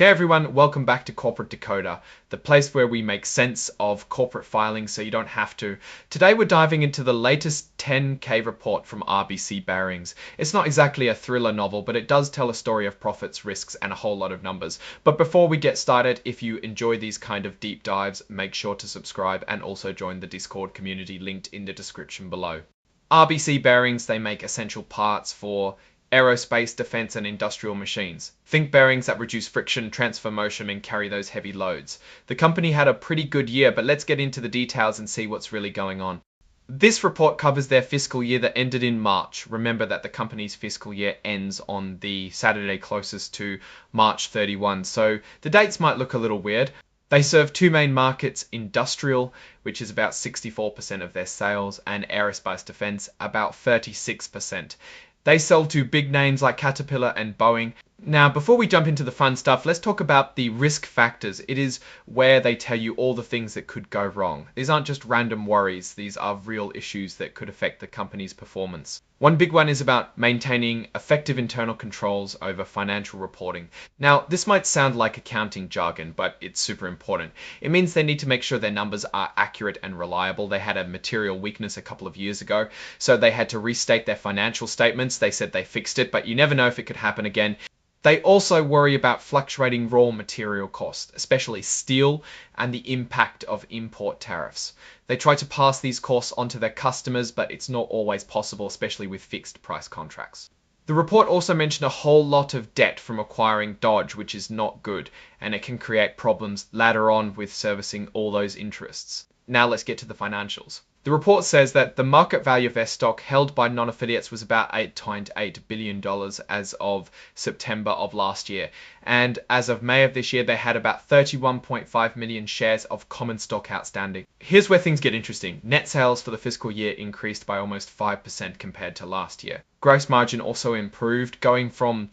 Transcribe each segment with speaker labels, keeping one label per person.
Speaker 1: Hey everyone, welcome back to Corporate Decoder, the place where we make sense of corporate filings so you don't have to. Today we're diving into the latest 10K report from RBC Bearings. It's not exactly a thriller novel, but it does tell a story of profits, risks, and a whole lot of numbers. But before we get started, if you enjoy these kind of deep dives, make sure to subscribe and also join the Discord community linked in the description below. RBC Bearings, they make essential parts for aerospace, defense, and industrial machines. Think bearings that reduce friction, transfer motion, and carry those heavy loads. The company had a pretty good year, but let's get into the details and see what's really going on. This report covers their fiscal year that ended in March. Remember that the company's fiscal year ends on the Saturday closest to March 31, so the dates might look a little weird. They serve two main markets, industrial, which is about 64% of their sales, and aerospace defense, about 36%. They sell to big names like Caterpillar and Boeing. Now, before we jump into the fun stuff, let's talk about the risk factors. It is where they tell you all the things that could go wrong. These aren't just random worries. These are real issues that could affect the company's performance. One big one is about maintaining effective internal controls over financial reporting. Now, this might sound like accounting jargon, but it's super important. It means they need to make sure their numbers are accurate and reliable. They had a material weakness a couple of years ago, so they had to restate their financial statements. They said they fixed it, but you never know if it could happen again. They also worry about fluctuating raw material costs, especially steel, and the impact of import tariffs. They try to pass these costs onto their customers, but it's not always possible, especially with fixed price contracts. The report also mentioned a whole lot of debt from acquiring Dodge, which is not good, and it can create problems later on with servicing all those interests. Now let's get to the financials. The report says that the market value of their stock held by non-affiliates was about $8.8 billion as of September of last year. And as of May of this year, they had about 31.5 million shares of common stock outstanding. Here's where things get interesting. Net sales for the fiscal year increased by almost 5% compared to last year. Gross margin also improved, going from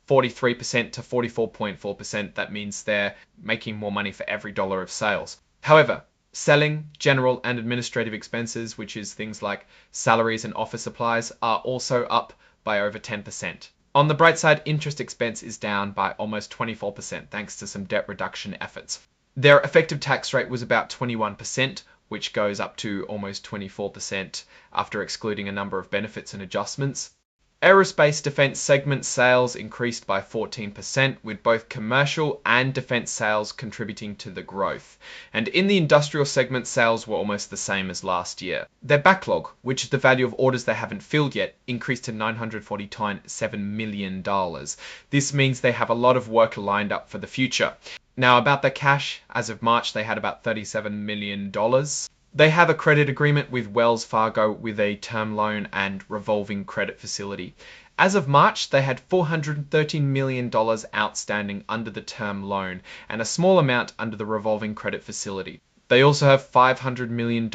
Speaker 1: 43% to 44.4%. That means they're making more money for every dollar of sales. However, selling, general, and administrative expenses, which is things like salaries and office supplies, are also up by over 10%. On the bright side, interest expense is down by almost 24% thanks to some debt reduction efforts. Their effective tax rate was about 21%, which goes up to almost 24% after excluding a number of benefits and adjustments. Aerospace defense segment sales increased by 14%, with both commercial and defense sales contributing to the growth. And in the industrial segment, sales were almost the same as last year. Their backlog, which is the value of orders they haven't filled yet, increased to $947 million. This means they have a lot of work lined up for the future. Now, about the cash, as of March, they had about $37 million. They have a credit agreement with Wells Fargo with a term loan and revolving credit facility. As of March, they had $413 million outstanding under the term loan and a small amount under the revolving credit facility. They also have $500 million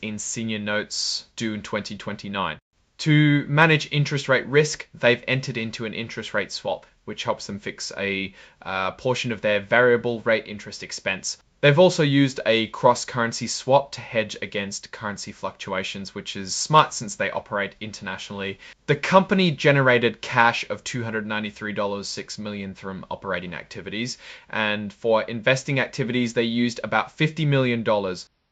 Speaker 1: in senior notes due in 2029. To manage interest rate risk, they've entered into an interest rate swap, which helps them fix a portion of their variable rate interest expense. They've also used a cross-currency swap to hedge against currency fluctuations, which is smart since they operate internationally. The company generated cash of $293.6 million from operating activities, and for investing activities, they used about $50 million.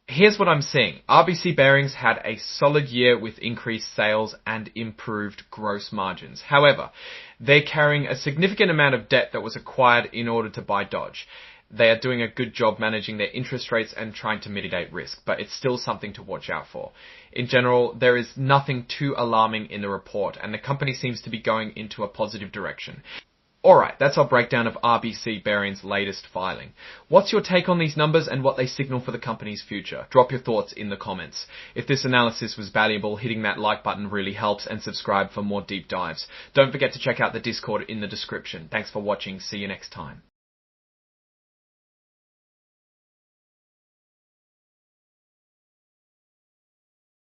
Speaker 1: Here's what I'm seeing. RBC Bearings had a solid year with increased sales and improved gross margins. However, they're carrying a significant amount of debt that was acquired in order to buy Dodge. They are doing a good job managing their interest rates and trying to mitigate risk, but it's still something to watch out for. In general, there is nothing too alarming in the report, and the company seems to be going into a positive direction. Alright, that's our breakdown of RBC Bearings' latest filing. What's your take on these numbers and what they signal for the company's future? Drop your thoughts in the comments. If this analysis was valuable, hitting that like button really helps, and subscribe for more deep dives. Don't forget to check out the Discord in the description. Thanks for watching. See you next time.